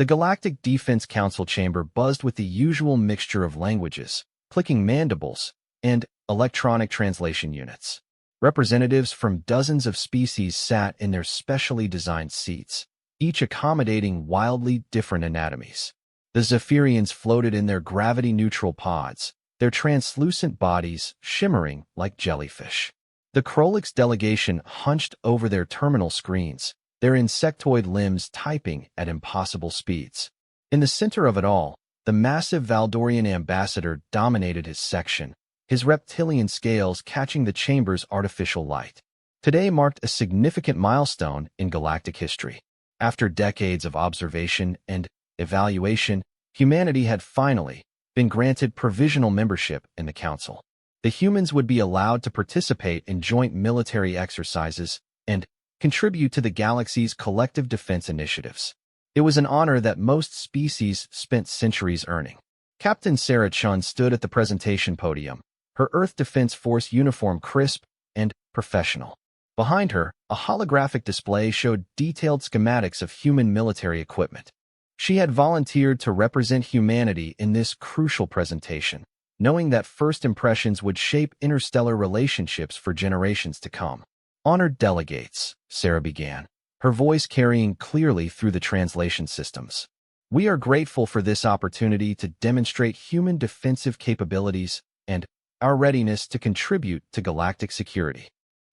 The Galactic Defense Council chamber buzzed with the usual mixture of languages, clicking mandibles, and electronic translation units. Representatives from dozens of species sat in their specially designed seats, each accommodating wildly different anatomies. The Zephyrians floated in their gravity-neutral pods, their translucent bodies shimmering like jellyfish. The Krolix delegation hunched over their terminal screens, their insectoid limbs typing at impossible speeds. In the center of it all, the massive Valdorian ambassador dominated his section, his reptilian scales catching the chamber's artificial light. Today marked a significant milestone in galactic history. After decades of observation and evaluation, humanity had finally been granted provisional membership in the Council. The humans would be allowed to participate in joint military exercises and contribute to the galaxy's collective defense initiatives. It was an honor that most species spent centuries earning. Captain Sarah Chun stood at the presentation podium, her Earth Defense Force uniform crisp and professional. Behind her, a holographic display showed detailed schematics of human military equipment. She had volunteered to represent humanity in this crucial presentation, knowing that first impressions would shape interstellar relationships for generations to come. Honored delegates, Sarah began, her voice carrying clearly through the translation systems. We are grateful for this opportunity to demonstrate human defensive capabilities and our readiness to contribute to galactic security.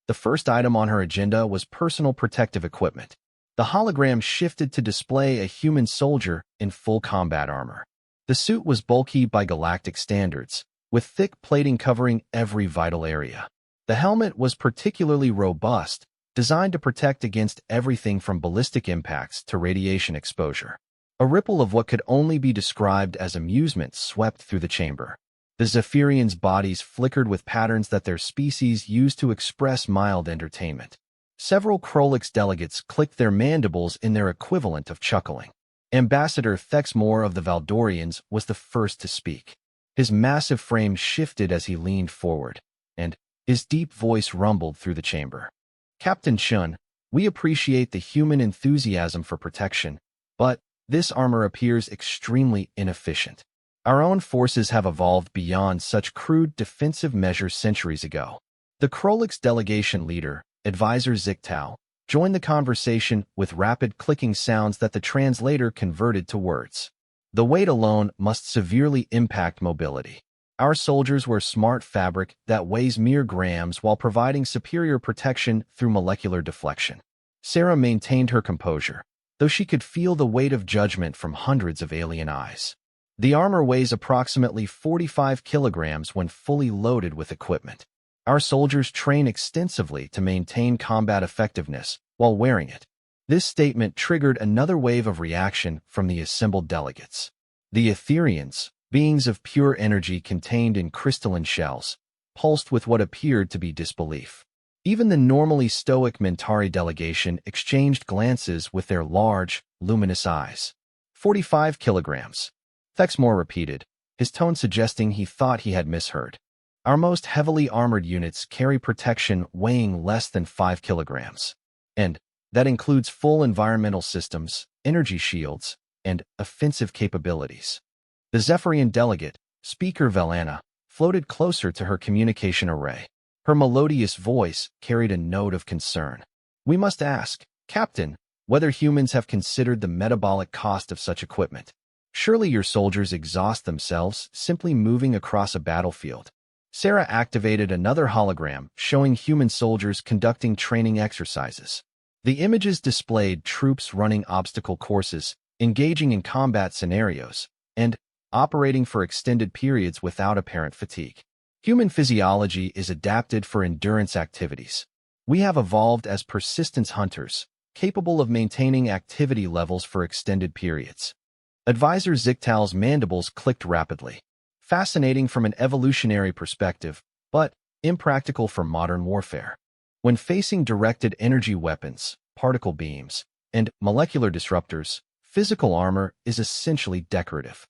The first item on her agenda was personal protective equipment. The hologram shifted to display a human soldier in full combat armor. The suit was bulky by galactic standards, with thick plating covering every vital area. The helmet was particularly robust, designed to protect against everything from ballistic impacts to radiation exposure. A ripple of what could only be described as amusement swept through the chamber. The Zephyrians' bodies flickered with patterns that their species used to express mild entertainment. Several Krolix delegates clicked their mandibles in their equivalent of chuckling. Ambassador Thexmore of the Valdorians was the first to speak. His massive frame shifted as he leaned forward, and his deep voice rumbled through the chamber. Captain Chun, we appreciate the human enthusiasm for protection, but this armor appears extremely inefficient. Our own forces have evolved beyond such crude defensive measures centuries ago. The Krolix delegation leader, Advisor Zichtao, joined the conversation with rapid clicking sounds that the translator converted to words. The weight alone must severely impact mobility. Our soldiers wear smart fabric that weighs mere grams while providing superior protection through molecular deflection. Sarah maintained her composure, though she could feel the weight of judgment from hundreds of alien eyes. The armor weighs approximately 45 kilograms when fully loaded with equipment. Our soldiers train extensively to maintain combat effectiveness while wearing it. This statement triggered another wave of reaction from the assembled delegates. The Etherians, beings of pure energy contained in crystalline shells, pulsed with what appeared to be disbelief. Even the normally stoic Mentari delegation exchanged glances with their large, luminous eyes. 45 kilograms. Thexmore repeated, his tone suggesting he thought he had misheard. Our most heavily armored units carry protection weighing less than 5 kilograms. And that includes full environmental systems, energy shields, and offensive capabilities. The Zephyrian delegate, Speaker Velana, floated closer to her communication array. Her melodious voice carried a note of concern. We must ask, Captain, whether humans have considered the metabolic cost of such equipment. Surely your soldiers exhaust themselves simply moving across a battlefield. Sarah activated another hologram showing human soldiers conducting training exercises. The images displayed troops running obstacle courses, engaging in combat scenarios, and operating for extended periods without apparent fatigue. Human physiology is adapted for endurance activities. We have evolved as persistence hunters, capable of maintaining activity levels for extended periods. Advisor Zichtal's mandibles clicked rapidly. Fascinating from an evolutionary perspective, but impractical for modern warfare. When facing directed energy weapons, particle beams, and molecular disruptors, physical armor is essentially decorative.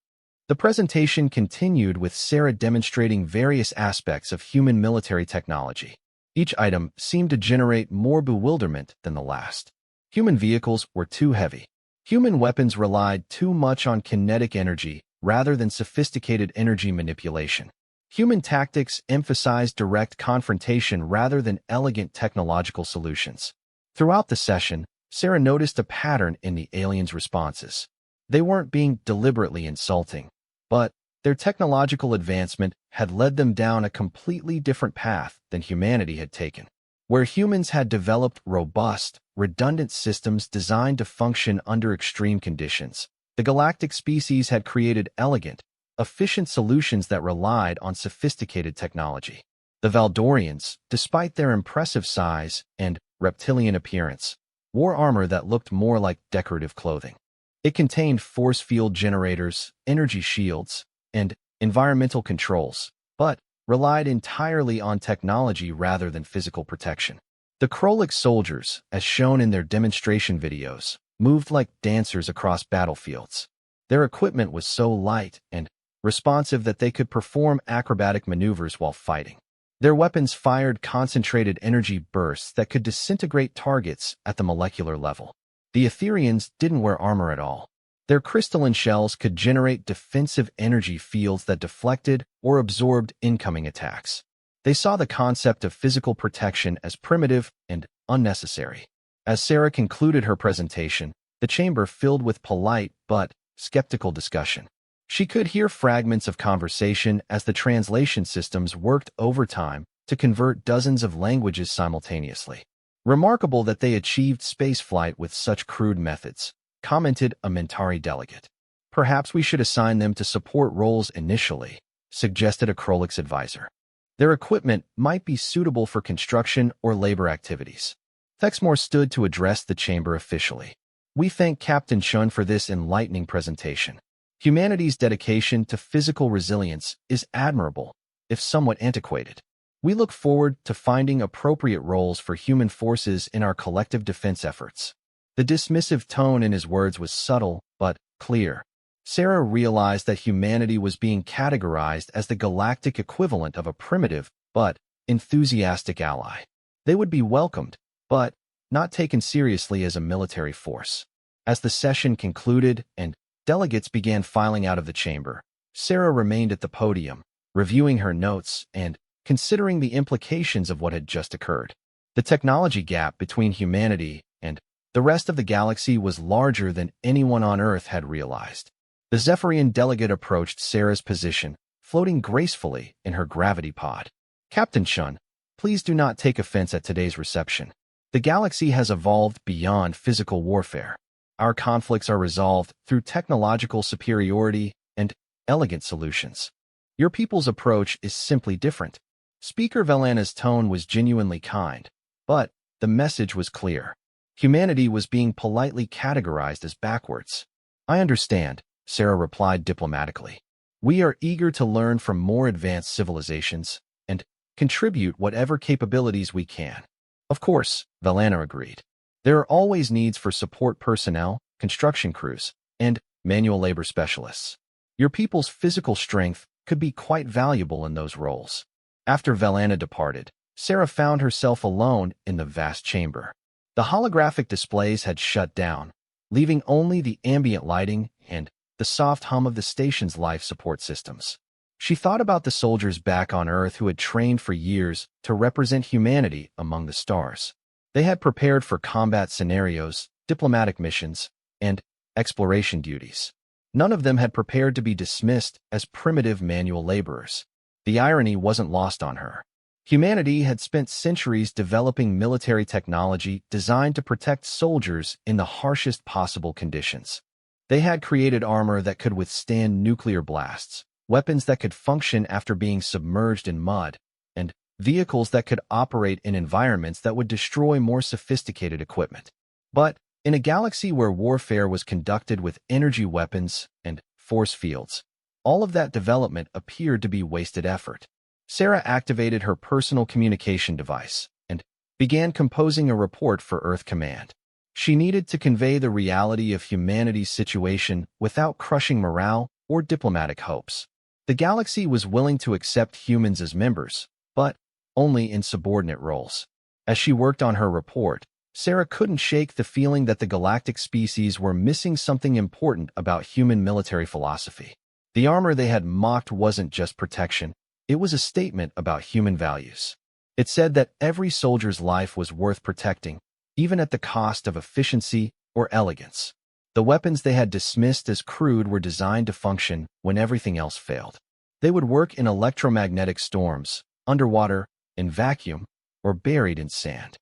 The presentation continued with Sarah demonstrating various aspects of human military technology. Each item seemed to generate more bewilderment than the last. Human vehicles were too heavy. Human weapons relied too much on kinetic energy rather than sophisticated energy manipulation. Human tactics emphasized direct confrontation rather than elegant technological solutions. Throughout the session, Sarah noticed a pattern in the aliens' responses. They weren't being deliberately insulting, but their technological advancement had led them down a completely different path than humanity had taken. Where humans had developed robust, redundant systems designed to function under extreme conditions, the galactic species had created elegant, efficient solutions that relied on sophisticated technology. The Valdorians, despite their impressive size and reptilian appearance, wore armor that looked more like decorative clothing. It contained force field generators, energy shields, and environmental controls, but relied entirely on technology rather than physical protection. The Krolak soldiers, as shown in their demonstration videos, moved like dancers across battlefields. Their equipment was so light and responsive that they could perform acrobatic maneuvers while fighting. Their weapons fired concentrated energy bursts that could disintegrate targets at the molecular level. The Etherians didn't wear armor at all. Their crystalline shells could generate defensive energy fields that deflected or absorbed incoming attacks. They saw the concept of physical protection as primitive and unnecessary. As Sarah concluded her presentation, the chamber filled with polite but skeptical discussion. She could hear fragments of conversation as the translation systems worked overtime to convert dozens of languages simultaneously. Remarkable that they achieved spaceflight with such crude methods, commented a Mentari delegate. Perhaps we should assign them to support roles initially, suggested a Krolak's advisor. Their equipment might be suitable for construction or labor activities. Thexmore stood to address the chamber officially. We thank Captain Shun for this enlightening presentation. Humanity's dedication to physical resilience is admirable, if somewhat antiquated. We look forward to finding appropriate roles for human forces in our collective defense efforts. The dismissive tone in his words was subtle but clear. Sarah realized that humanity was being categorized as the galactic equivalent of a primitive but enthusiastic ally. They would be welcomed, but not taken seriously as a military force. As the session concluded and delegates began filing out of the chamber, Sarah remained at the podium, reviewing her notes and considering the implications of what had just occurred. The technology gap between humanity and the rest of the galaxy was larger than anyone on Earth had realized. The Zephyrian delegate approached Sarah's position, floating gracefully in her gravity pod. Captain Shun, please do not take offense at today's reception. The galaxy has evolved beyond physical warfare. Our conflicts are resolved through technological superiority and elegant solutions. Your people's approach is simply different. Speaker Velana's tone was genuinely kind, but the message was clear. Humanity was being politely categorized as backwards. I understand, Sarah replied diplomatically. We are eager to learn from more advanced civilizations and contribute whatever capabilities we can. Of course, Velana agreed. There are always needs for support personnel, construction crews, and manual labor specialists. Your people's physical strength could be quite valuable in those roles. After Velana departed, Sarah found herself alone in the vast chamber. The holographic displays had shut down, leaving only the ambient lighting and the soft hum of the station's life support systems. She thought about the soldiers back on Earth who had trained for years to represent humanity among the stars. They had prepared for combat scenarios, diplomatic missions, and exploration duties. None of them had prepared to be dismissed as primitive manual laborers. The irony wasn't lost on her. Humanity had spent centuries developing military technology designed to protect soldiers in the harshest possible conditions. They had created armor that could withstand nuclear blasts, weapons that could function after being submerged in mud, and vehicles that could operate in environments that would destroy more sophisticated equipment. But in a galaxy where warfare was conducted with energy weapons and force fields, all of that development appeared to be wasted effort. Sarah activated her personal communication device and began composing a report for Earth Command. She needed to convey the reality of humanity's situation without crushing morale or diplomatic hopes. The galaxy was willing to accept humans as members, but only in subordinate roles. As she worked on her report, Sarah couldn't shake the feeling that the galactic species were missing something important about human military philosophy. The armor they had mocked wasn't just protection, it was a statement about human values. It said that every soldier's life was worth protecting, even at the cost of efficiency or elegance. The weapons they had dismissed as crude were designed to function when everything else failed. They would work in electromagnetic storms, underwater, in vacuum, or buried in sand.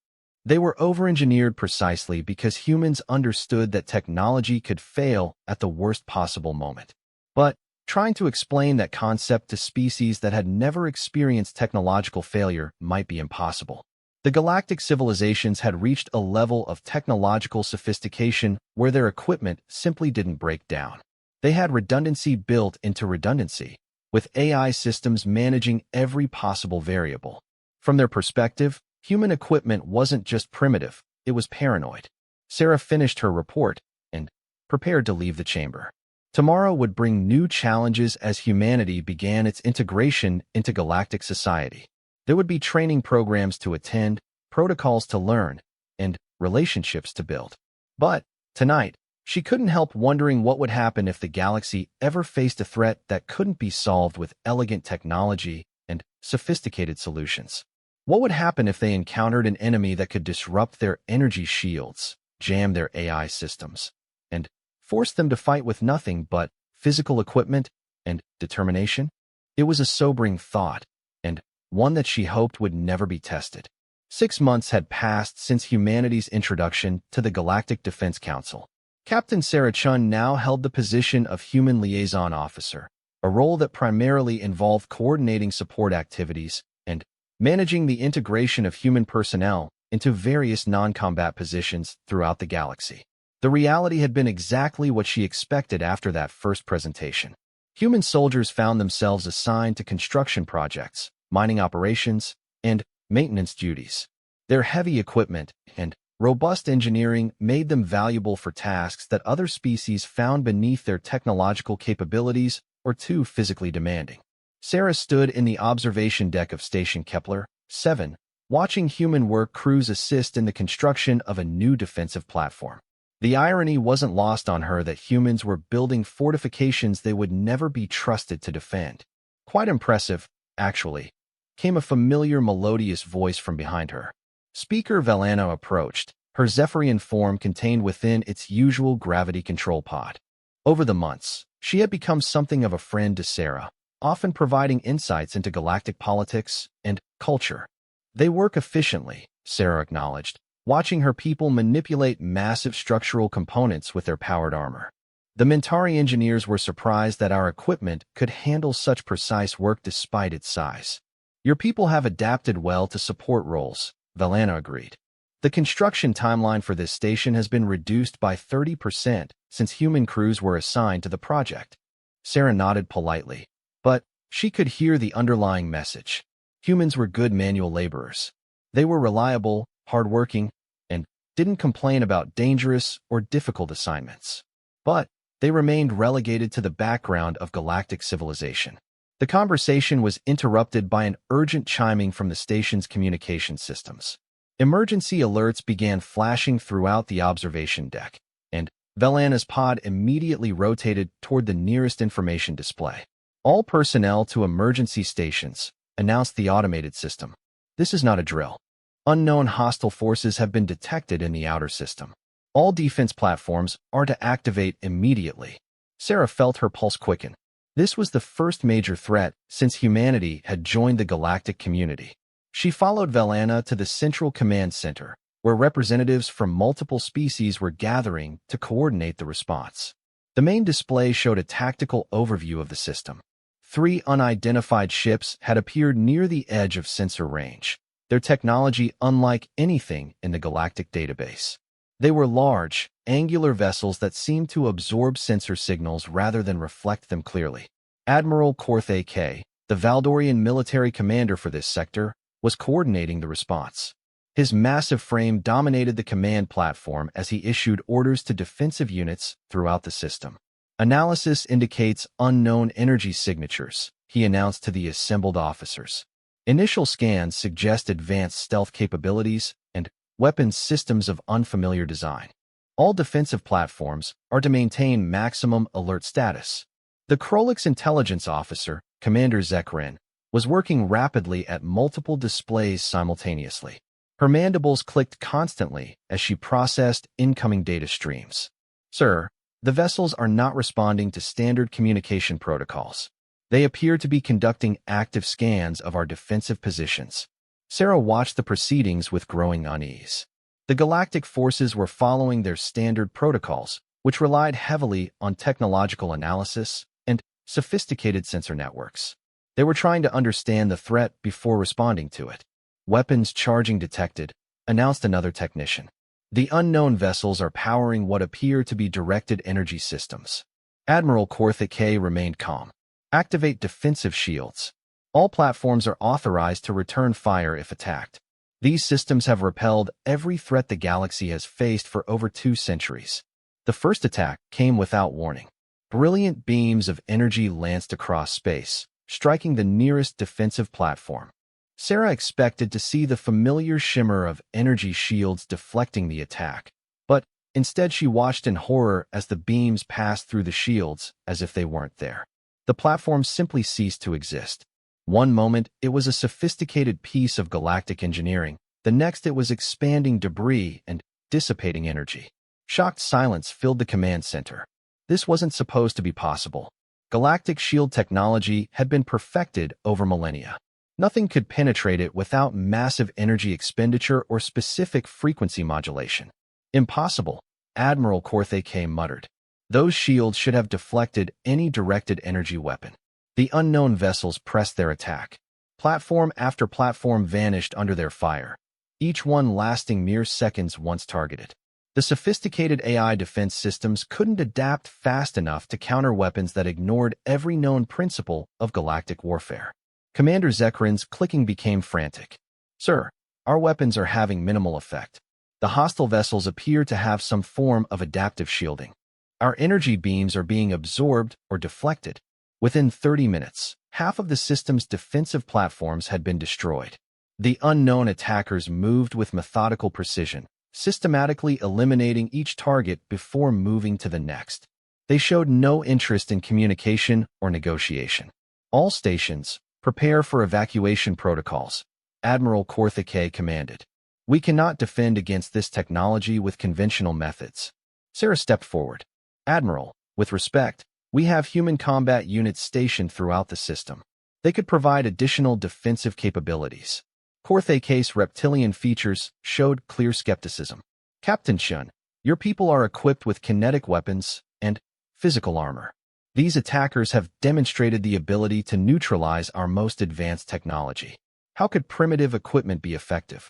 They were over-engineered precisely because humans understood that technology could fail at the worst possible moment. But trying to explain that concept to species that had never experienced technological failure might be impossible. The galactic civilizations had reached a level of technological sophistication where their equipment simply didn't break down. They had redundancy built into redundancy, with AI systems managing every possible variable. From their perspective, human equipment wasn't just primitive, it was paranoid. Sarah finished her report and prepared to leave the chamber. Tomorrow would bring new challenges as humanity began its integration into galactic society. There would be training programs to attend, protocols to learn, and relationships to build. But tonight, she couldn't help wondering what would happen if the galaxy ever faced a threat that couldn't be solved with elegant technology and sophisticated solutions. What would happen if they encountered an enemy that could disrupt their energy shields, jam their AI systems, and force them to fight with nothing but physical equipment and determination? It was a sobering thought, and one that she hoped would never be tested. 6 months had passed since humanity's introduction to the Galactic Defense Council. Captain Sarah Chun now held the position of Human Liaison Officer, a role that primarily involved coordinating support activities and managing the integration of human personnel into various non-combat positions throughout the galaxy. The reality had been exactly what she expected after that first presentation. Human soldiers found themselves assigned to construction projects, mining operations, and maintenance duties. Their heavy equipment and robust engineering made them valuable for tasks that other species found beneath their technological capabilities or too physically demanding. Sarah stood in the observation deck of Station Kepler 7, watching human work crews assist in the construction of a new defensive platform. The irony wasn't lost on her that humans were building fortifications they would never be trusted to defend. Quite impressive, actually, came a familiar melodious voice from behind her. Speaker Velana approached, her Zephyrian form contained within its usual gravity control pod. Over the months, she had become something of a friend to Sarah, often providing insights into galactic politics and culture. They work efficiently, Sarah acknowledged, watching her people manipulate massive structural components with their powered armor. The Mentari engineers were surprised that our equipment could handle such precise work despite its size. Your people have adapted well to support roles, Velana agreed. The construction timeline for this station has been reduced by 30% since human crews were assigned to the project. Sarah nodded politely, but she could hear the underlying message. Humans were good manual laborers. They were reliable, hardworking, and didn't complain about dangerous or difficult assignments. But they remained relegated to the background of galactic civilization. The conversation was interrupted by an urgent chiming from the station's communication systems. Emergency alerts began flashing throughout the observation deck, and Velana's pod immediately rotated toward the nearest information display. All personnel to emergency stations, announced the automated system. This is not a drill. Unknown hostile forces have been detected in the outer system. All defense platforms are to activate immediately. Sarah felt her pulse quicken. This was the first major threat since humanity had joined the galactic community. She followed Velana to the Central Command Center, where representatives from multiple species were gathering to coordinate the response. The main display showed a tactical overview of the system. 3 unidentified ships had appeared near the edge of sensor range, their technology unlike anything in the galactic database. They were large, angular vessels that seemed to absorb sensor signals rather than reflect them clearly. Admiral Korthe K., the Valdorian military commander for this sector, was coordinating the response. His massive frame dominated the command platform as he issued orders to defensive units throughout the system. Analysis indicates unknown energy signatures, he announced to the assembled officers. Initial scans suggest advanced stealth capabilities and weapons systems of unfamiliar design. All defensive platforms are to maintain maximum alert status. The Krolyk's intelligence officer, Commander Zekrin, was working rapidly at multiple displays simultaneously. Her mandibles clicked constantly as she processed incoming data streams. Sir, the vessels are not responding to standard communication protocols. They appear to be conducting active scans of our defensive positions. Sarah watched the proceedings with growing unease. The galactic forces were following their standard protocols, which relied heavily on technological analysis and sophisticated sensor networks. They were trying to understand the threat before responding to it. Weapons charging detected, announced another technician. The unknown vessels are powering what appear to be directed energy systems. Admiral Korthike remained calm. Activate defensive shields. All platforms are authorized to return fire if attacked. These systems have repelled every threat the galaxy has faced for over 2 centuries. The first attack came without warning. Brilliant beams of energy lanced across space, striking the nearest defensive platform. Sarah expected to see the familiar shimmer of energy shields deflecting the attack, but instead she watched in horror as the beams passed through the shields as if they weren't there. The platform simply ceased to exist. One moment, it was a sophisticated piece of galactic engineering. The next, it was expanding debris and dissipating energy. Shocked silence filled the command center. This wasn't supposed to be possible. Galactic shield technology had been perfected over millennia. Nothing could penetrate it without massive energy expenditure or specific frequency modulation. Impossible, Admiral Korthike muttered. Those shields should have deflected any directed energy weapon. The unknown vessels pressed their attack. Platform after platform vanished under their fire, each one lasting mere seconds once targeted. The sophisticated AI defense systems couldn't adapt fast enough to counter weapons that ignored every known principle of galactic warfare. Commander Zekrin's clicking became frantic. Sir, our weapons are having minimal effect. The hostile vessels appear to have some form of adaptive shielding. Our energy beams are being absorbed or deflected. Within 30 minutes, half of the system's defensive platforms had been destroyed. The unknown attackers moved with methodical precision, systematically eliminating each target before moving to the next. They showed no interest in communication or negotiation. All stations, prepare for evacuation protocols, Admiral Korthike commanded. We cannot defend against this technology with conventional methods. Sarah stepped forward. Admiral, with respect, we have human combat units stationed throughout the system. They could provide additional defensive capabilities. Korthike's reptilian features showed clear skepticism. Captain Shun, your people are equipped with kinetic weapons and physical armor. These attackers have demonstrated the ability to neutralize our most advanced technology. How could primitive equipment be effective?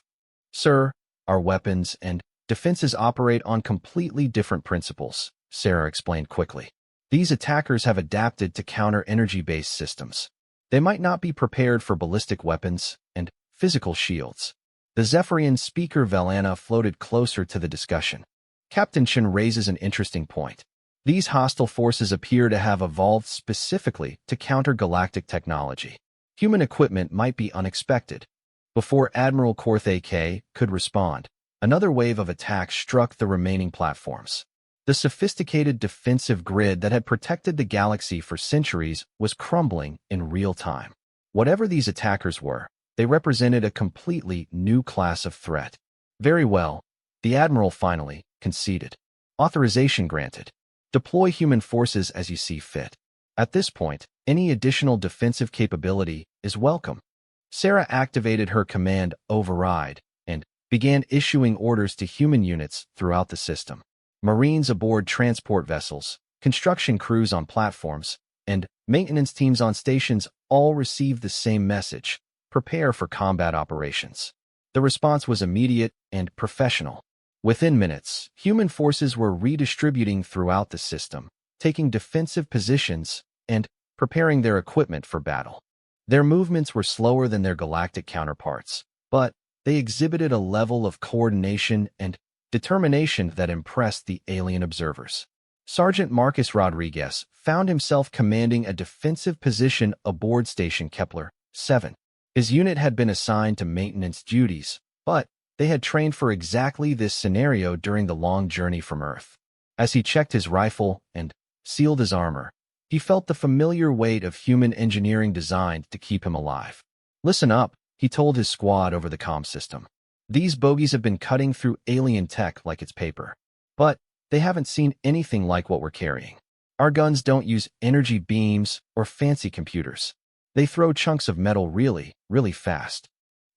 Sir, our weapons and defenses operate on completely different principles, Sarah explained quickly. These attackers have adapted to counter energy-based systems. They might not be prepared for ballistic weapons and physical shields. The Zephyrian speaker Velana floated closer to the discussion. Captain Shin raises an interesting point. These hostile forces appear to have evolved specifically to counter galactic technology. Human equipment might be unexpected. Before Admiral Korthike could respond, another wave of attacks struck the remaining platforms. The sophisticated defensive grid that had protected the galaxy for centuries was crumbling in real time. Whatever these attackers were, they represented a completely new class of threat. Very well, the Admiral finally conceded. Authorization granted. Deploy human forces as you see fit. At this point, any additional defensive capability is welcome. Sarah activated her command override and began issuing orders to human units throughout the system. Marines aboard transport vessels, construction crews on platforms, and maintenance teams on stations all received the same message: prepare for combat operations. The response was immediate and professional. Within minutes, human forces were redistributing throughout the system, taking defensive positions and preparing their equipment for battle. Their movements were slower than their galactic counterparts, but they exhibited a level of coordination and determination that impressed the alien observers. Sergeant Marcus Rodriguez found himself commanding a defensive position aboard Station Kepler 7. His unit had been assigned to maintenance duties, but They had trained for exactly this scenario during the long journey from Earth. As he checked his rifle and sealed his armor, he felt the familiar weight of human engineering designed to keep him alive. "Listen up," he told his squad over the comm system. "These bogies have been cutting through alien tech like it's paper. But they haven't seen anything like what we're carrying. Our guns don't use energy beams or fancy computers. They throw chunks of metal really, really fast."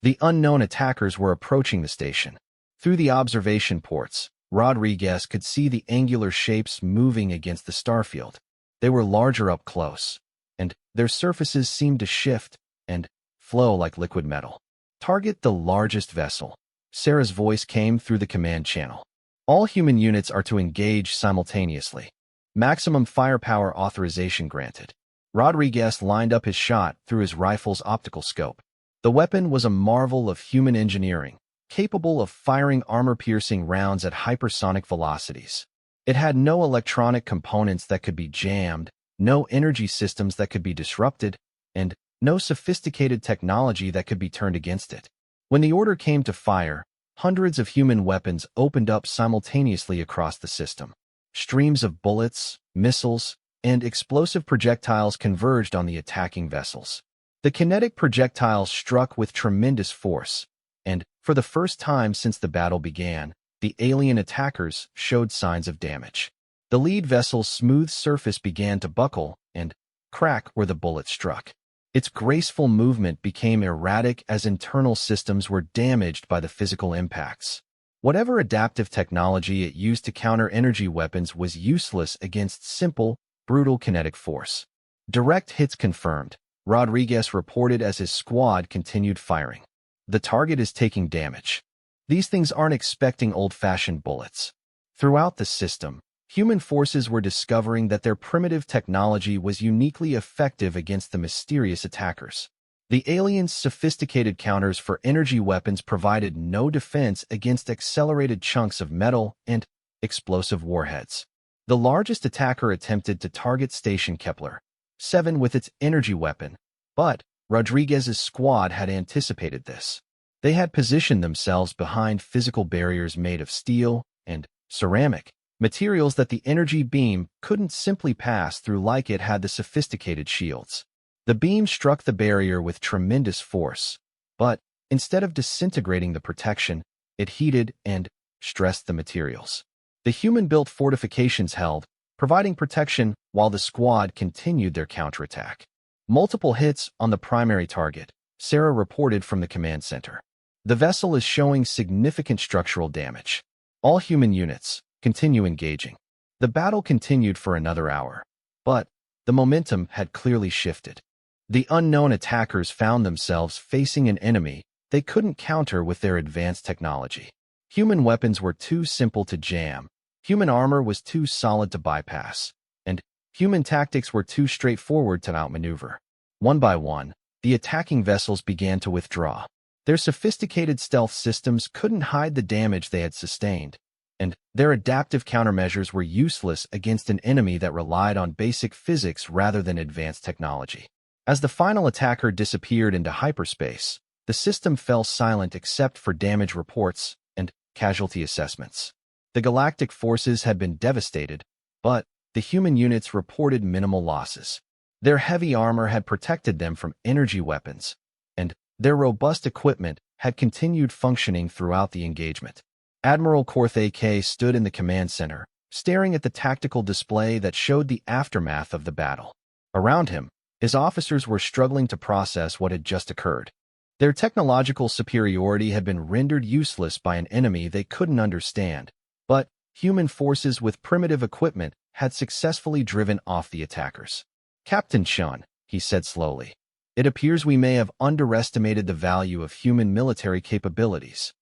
The unknown attackers were approaching the station. Through the observation ports, Rodriguez could see the angular shapes moving against the starfield. They were larger up close, and their surfaces seemed to shift and flow like liquid metal. "Target the largest vessel." Sarah's voice came through the command channel. "All human units are to engage simultaneously. Maximum firepower authorization granted." Rodriguez lined up his shot through his rifle's optical scope. The weapon was a marvel of human engineering, capable of firing armor-piercing rounds at hypersonic velocities. It had no electronic components that could be jammed, no energy systems that could be disrupted, and no sophisticated technology that could be turned against it. When the order came to fire, hundreds of human weapons opened up simultaneously across the system. Streams of bullets, missiles, and explosive projectiles converged on the attacking vessels. The kinetic projectiles struck with tremendous force, and, for the first time since the battle began, the alien attackers showed signs of damage. The lead vessel's smooth surface began to buckle and crack where the bullet struck. Its graceful movement became erratic as internal systems were damaged by the physical impacts. Whatever adaptive technology it used to counter energy weapons was useless against simple, brutal kinetic force. "Direct hits confirmed," Rodriguez reported as his squad continued firing. "The target is taking damage. These things aren't expecting old-fashioned bullets." Throughout the system, human forces were discovering that their primitive technology was uniquely effective against the mysterious attackers. The aliens' sophisticated counters for energy weapons provided no defense against accelerated chunks of metal and explosive warheads. The largest attacker attempted to target Station Kepler 7 with its energy weapon, but Rodriguez's squad had anticipated this. They had positioned themselves behind physical barriers made of steel and ceramic, materials that the energy beam couldn't simply pass through like it had the sophisticated shields. The beam struck the barrier with tremendous force, but instead of disintegrating the protection, it heated and stressed the materials. The human-built fortifications held, providing protection while the squad continued their counterattack. "Multiple hits on the primary target," Sarah reported from the command center. "The vessel is showing significant structural damage. All human units, continue engaging." The battle continued for another hour, but the momentum had clearly shifted. The unknown attackers found themselves facing an enemy they couldn't counter with their advanced technology. Human weapons were too simple to jam, human armor was too solid to bypass, and human tactics were too straightforward to outmaneuver. One by one, the attacking vessels began to withdraw. Their sophisticated stealth systems couldn't hide the damage they had sustained, and their adaptive countermeasures were useless against an enemy that relied on basic physics rather than advanced technology. As the final attacker disappeared into hyperspace, the system fell silent except for damage reports and casualty assessments. The galactic forces had been devastated, but the human units reported minimal losses. Their heavy armor had protected them from energy weapons, and their robust equipment had continued functioning throughout the engagement. Admiral Korthake stood in the command center, staring at the tactical display that showed the aftermath of the battle. Around him, his officers were struggling to process what had just occurred. Their technological superiority had been rendered useless by an enemy they couldn't understand, but human forces with primitive equipment had successfully driven off the attackers. "Captain Chun," he said slowly, "it appears we may have underestimated the value of human military capabilities."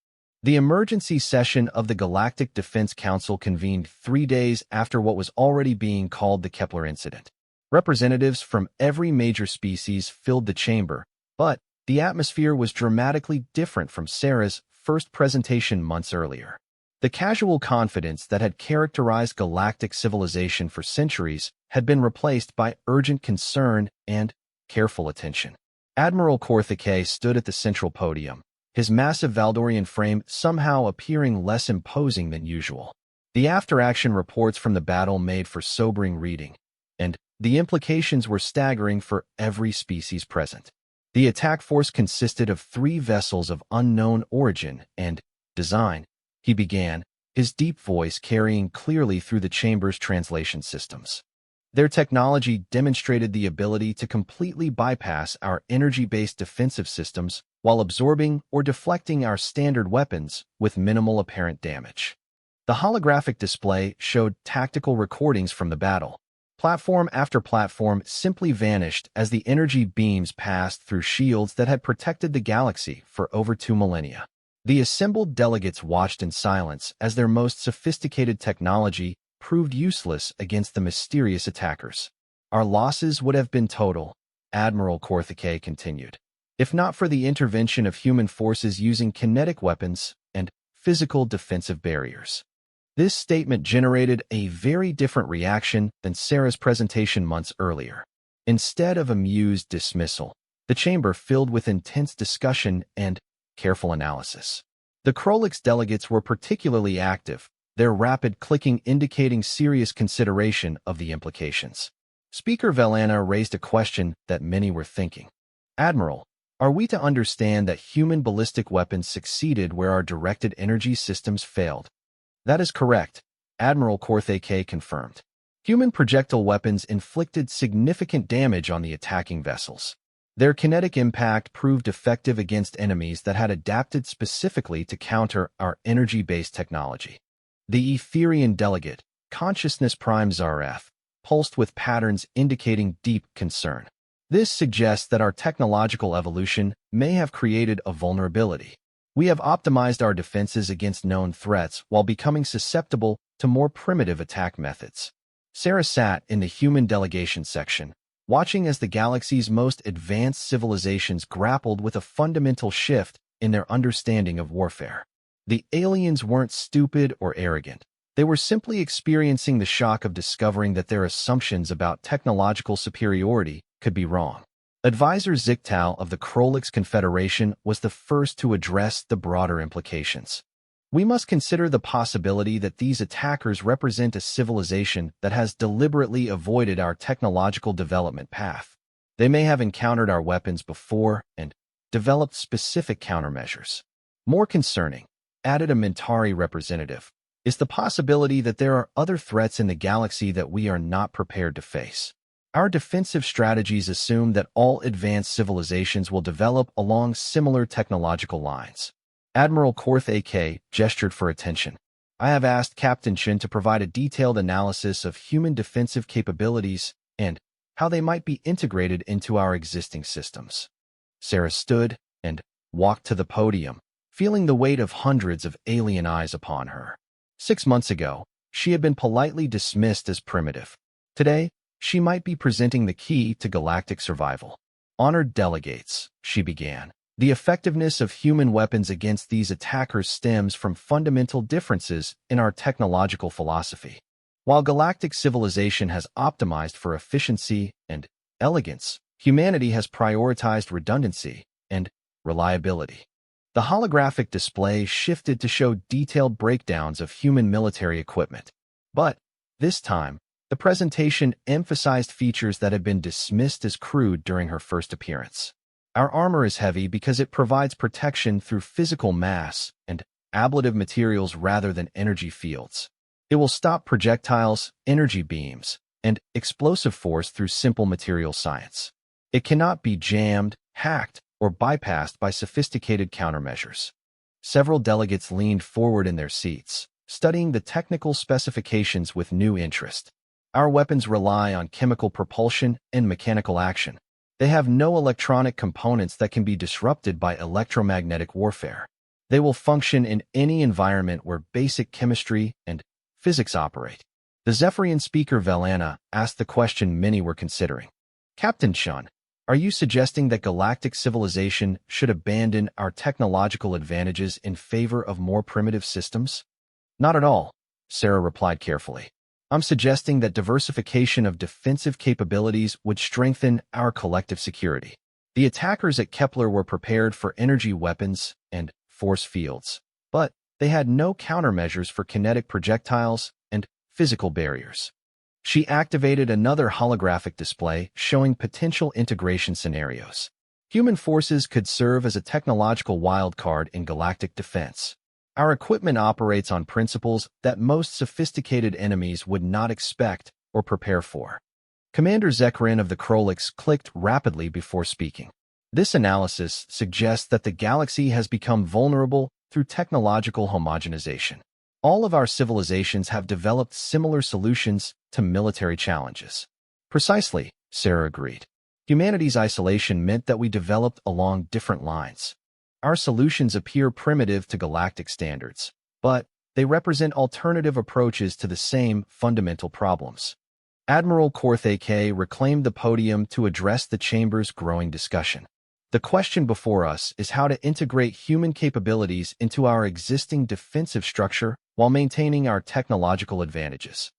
The emergency session of the Galactic Defense Council convened 3 days after what was already being called the Kepler incident. Representatives from every major species filled the chamber, but the atmosphere was dramatically different from Sarah's first presentation months earlier. The casual confidence that had characterized galactic civilization for centuries had been replaced by urgent concern and careful attention. Admiral Korthake stood at the central podium, his massive Valdorian frame somehow appearing less imposing than usual. The after-action reports from the battle made for sobering reading, and the implications were staggering for every species present. The attack force consisted of 3 vessels of unknown origin and design, he began, his deep voice carrying clearly through the chamber's translation systems. Their technology demonstrated the ability to completely bypass our energy-based defensive systems while absorbing or deflecting our standard weapons with minimal apparent damage. The holographic display showed tactical recordings from the battle. Platform after platform simply vanished as the energy beams passed through shields that had protected the galaxy for over 2 millennia. The assembled delegates watched in silence as their most sophisticated technology proved useless against the mysterious attackers. Our losses would have been total, Admiral Korthake continued, if not for the intervention of human forces using kinetic weapons and physical defensive barriers. This statement generated a very different reaction than Sarah's presentation months earlier. Instead of amused dismissal, the chamber filled with intense discussion and careful analysis. The Krolix delegates were particularly active, their rapid clicking indicating serious consideration of the implications. Speaker Velana raised a question that many were thinking. Admiral, are we to understand that human ballistic weapons succeeded where our directed energy systems failed? That is correct, Admiral Korthake confirmed. Human projectile weapons inflicted significant damage on the attacking vessels. Their kinetic impact proved effective against enemies that had adapted specifically to counter our energy-based technology. The Etherian delegate, Consciousness Prime Zareth, pulsed with patterns indicating deep concern. This suggests that our technological evolution may have created a vulnerability. We have optimized our defenses against known threats while becoming susceptible to more primitive attack methods. Sarah sat in the human delegation section, watching as the galaxy's most advanced civilizations grappled with a fundamental shift in their understanding of warfare. The aliens weren't stupid or arrogant. They were simply experiencing the shock of discovering that their assumptions about technological superiority could be wrong. Advisor Ziktal of the Krolix Confederation was the first to address the broader implications. We must consider the possibility that these attackers represent a civilization that has deliberately avoided our technological development path. They may have encountered our weapons before and developed specific countermeasures. More concerning, added a Mentari representative, is the possibility that there are other threats in the galaxy that we are not prepared to face. Our defensive strategies assume that all advanced civilizations will develop along similar technological lines. Admiral Korthake gestured for attention. I have asked Captain Chen to provide a detailed analysis of human defensive capabilities and how they might be integrated into our existing systems. Sarah stood and walked to the podium, feeling the weight of hundreds of alien eyes upon her. 6 months ago, she had been politely dismissed as primitive. Today, she might be presenting the key to galactic survival. Honored delegates, she began. The effectiveness of human weapons against these attackers stems from fundamental differences in our technological philosophy. While galactic civilization has optimized for efficiency and elegance, humanity has prioritized redundancy and reliability. The holographic display shifted to show detailed breakdowns of human military equipment. But, this time, the presentation emphasized features that had been dismissed as crude during her first appearance. Our armor is heavy because it provides protection through physical mass and ablative materials rather than energy fields. It will stop projectiles, energy beams, and explosive force through simple material science. It cannot be jammed, hacked, or bypassed by sophisticated countermeasures. Several delegates leaned forward in their seats, studying the technical specifications with new interest. Our weapons rely on chemical propulsion and mechanical action. They have no electronic components that can be disrupted by electromagnetic warfare. They will function in any environment where basic chemistry and physics operate. The Zephyrian speaker Velana asked the question many were considering. Captain Chun, are you suggesting that galactic civilization should abandon our technological advantages in favor of more primitive systems? Not at all, Sarah replied carefully. I'm suggesting that diversification of defensive capabilities would strengthen our collective security. The attackers at Kepler were prepared for energy weapons and force fields, but they had no countermeasures for kinetic projectiles and physical barriers. She activated another holographic display showing potential integration scenarios. Human forces could serve as a technological wildcard in galactic defense. Our equipment operates on principles that most sophisticated enemies would not expect or prepare for. Commander Zekrin of the Krolix clicked rapidly before speaking. This analysis suggests that the galaxy has become vulnerable through technological homogenization. All of our civilizations have developed similar solutions to military challenges. Precisely, Sarah agreed. Humanity's isolation meant that we developed along different lines. Our solutions appear primitive to galactic standards, but they represent alternative approaches to the same fundamental problems. Admiral Korthe K. reclaimed the podium to address the chamber's growing discussion. The question before us is how to integrate human capabilities into our existing defensive structure while maintaining our technological advantages.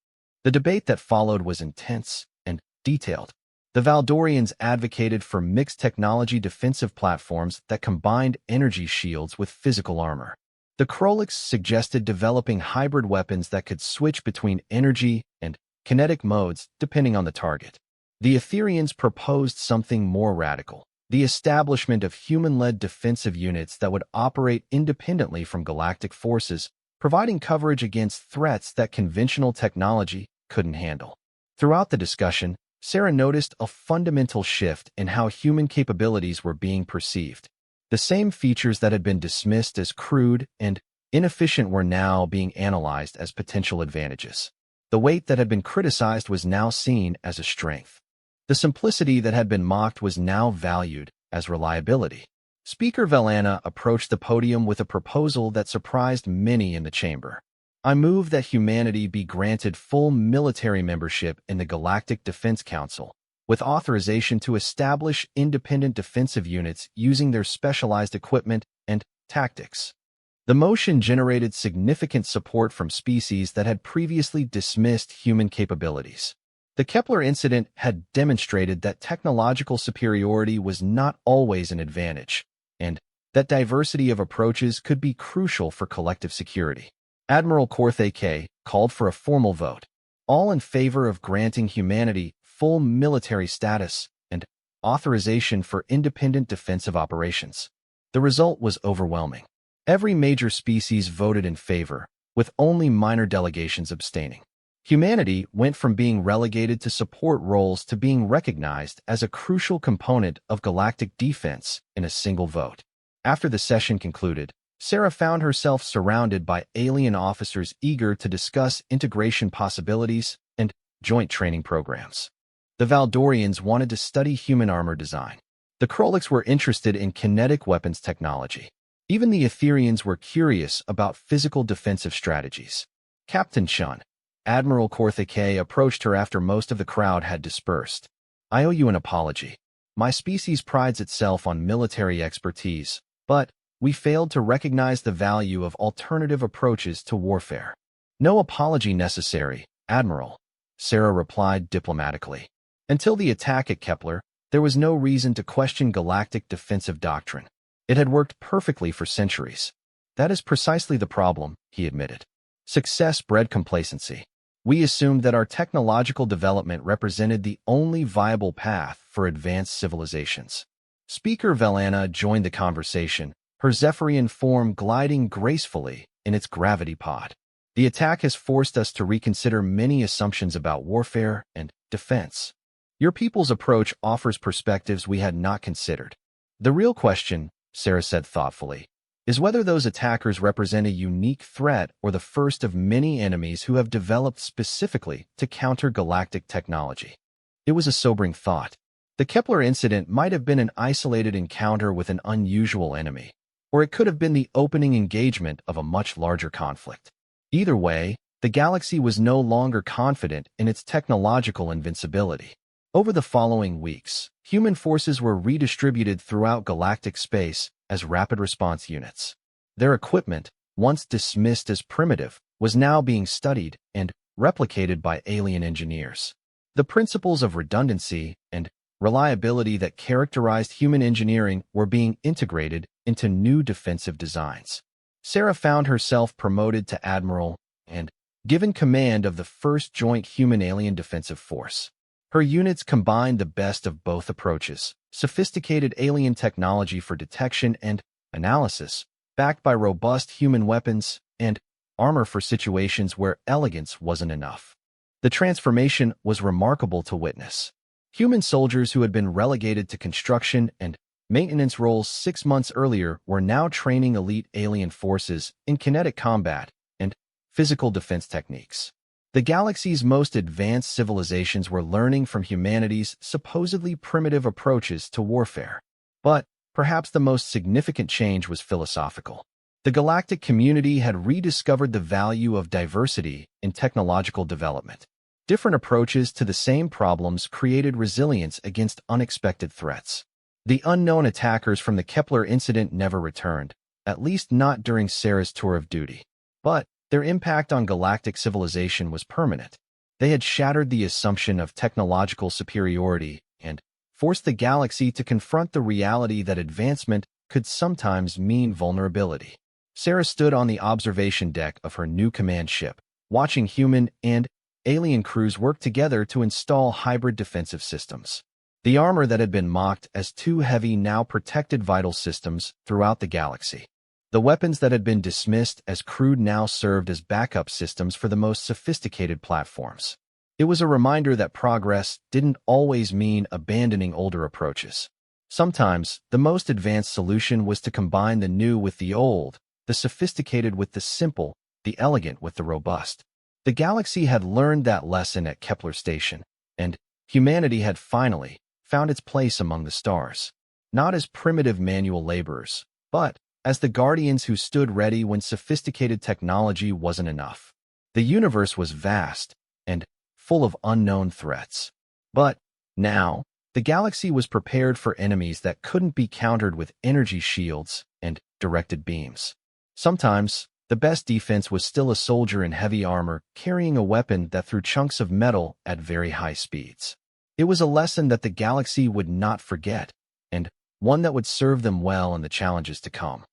The debate that followed was intense and detailed. The Valdorians advocated for mixed technology defensive platforms that combined energy shields with physical armor. The Krolix suggested developing hybrid weapons that could switch between energy and kinetic modes depending on the target. The Etherians proposed something more radical: the establishment of human-led defensive units that would operate independently from galactic forces, providing coverage against threats that conventional technology couldn't handle. Throughout the discussion, Sarah noticed a fundamental shift in how human capabilities were being perceived. The same features that had been dismissed as crude and inefficient were now being analyzed as potential advantages. The weight that had been criticized was now seen as a strength. The simplicity that had been mocked was now valued as reliability. Speaker Velana approached the podium with a proposal that surprised many in the chamber. I move that humanity be granted full military membership in the Galactic Defense Council, with authorization to establish independent defensive units using their specialized equipment and tactics. The motion generated significant support from species that had previously dismissed human capabilities. The Kepler incident had demonstrated that technological superiority was not always an advantage, and that diversity of approaches could be crucial for collective security. Admiral Korthe K. called for a formal vote, all in favor of granting humanity full military status and authorization for independent defensive operations. The result was overwhelming. Every major species voted in favor, with only minor delegations abstaining. Humanity went from being relegated to support roles to being recognized as a crucial component of galactic defense in a single vote. After the session concluded, Sarah found herself surrounded by alien officers eager to discuss integration possibilities and joint training programs. The Valdorians wanted to study human armor design. The Krolix were interested in kinetic weapons technology. Even the Etherians were curious about physical defensive strategies. Captain Chun, Admiral Korthe K. approached her after most of the crowd had dispersed. I owe you an apology. My species prides itself on military expertise, but we failed to recognize the value of alternative approaches to warfare. No apology necessary, Admiral, Sarah replied diplomatically. Until the attack at Kepler, there was no reason to question galactic defensive doctrine. It had worked perfectly for centuries. That is precisely the problem, he admitted. Success bred complacency. We assumed that our technological development represented the only viable path for advanced civilizations. Speaker Velana joined the conversation, her Zephyrian form gliding gracefully in its gravity pod. The attack has forced us to reconsider many assumptions about warfare and defense. Your people's approach offers perspectives we had not considered. The real question, Sarah said thoughtfully, is whether those attackers represent a unique threat or the first of many enemies who have developed specifically to counter galactic technology. It was a sobering thought. The Kepler incident might have been an isolated encounter with an unusual enemy, or it could have been the opening engagement of a much larger conflict. Either way, the galaxy was no longer confident in its technological invincibility. Over the following weeks, human forces were redistributed throughout galactic space as rapid response units. Their equipment, once dismissed as primitive, was now being studied and replicated by alien engineers. The principles of redundancy and reliability that characterized human engineering were being integrated into new defensive designs. Sarah found herself promoted to admiral and given command of the 1st Joint Human-Alien Defensive Force. Her units combined the best of both approaches: sophisticated alien technology for detection and analysis, backed by robust human weapons, and armor for situations where elegance wasn't enough. The transformation was remarkable to witness. Human soldiers who had been relegated to construction and maintenance roles 6 months earlier were now training elite alien forces in kinetic combat and physical defense techniques. The galaxy's most advanced civilizations were learning from humanity's supposedly primitive approaches to warfare. But perhaps the most significant change was philosophical. The galactic community had rediscovered the value of diversity in technological development. Different approaches to the same problems created resilience against unexpected threats. The unknown attackers from the Kepler incident never returned, at least not during Sarah's tour of duty. But their impact on galactic civilization was permanent. They had shattered the assumption of technological superiority and forced the galaxy to confront the reality that advancement could sometimes mean vulnerability. Sarah stood on the observation deck of her new command ship, watching human and alien crews work together to install hybrid defensive systems. The armor that had been mocked as too heavy now protected vital systems throughout the galaxy. The weapons that had been dismissed as crude now served as backup systems for the most sophisticated platforms. It was a reminder that progress didn't always mean abandoning older approaches. Sometimes, the most advanced solution was to combine the new with the old, the sophisticated with the simple, the elegant with the robust. The galaxy had learned that lesson at Kepler Station, and humanity had finally found its place among the stars, not as primitive manual laborers, but as the guardians who stood ready when sophisticated technology wasn't enough. The universe was vast and full of unknown threats. But now, the galaxy was prepared for enemies that couldn't be countered with energy shields and directed beams. Sometimes, the best defense was still a soldier in heavy armor carrying a weapon that threw chunks of metal at very high speeds. It was a lesson that the galaxy would not forget, and one that would serve them well in the challenges to come.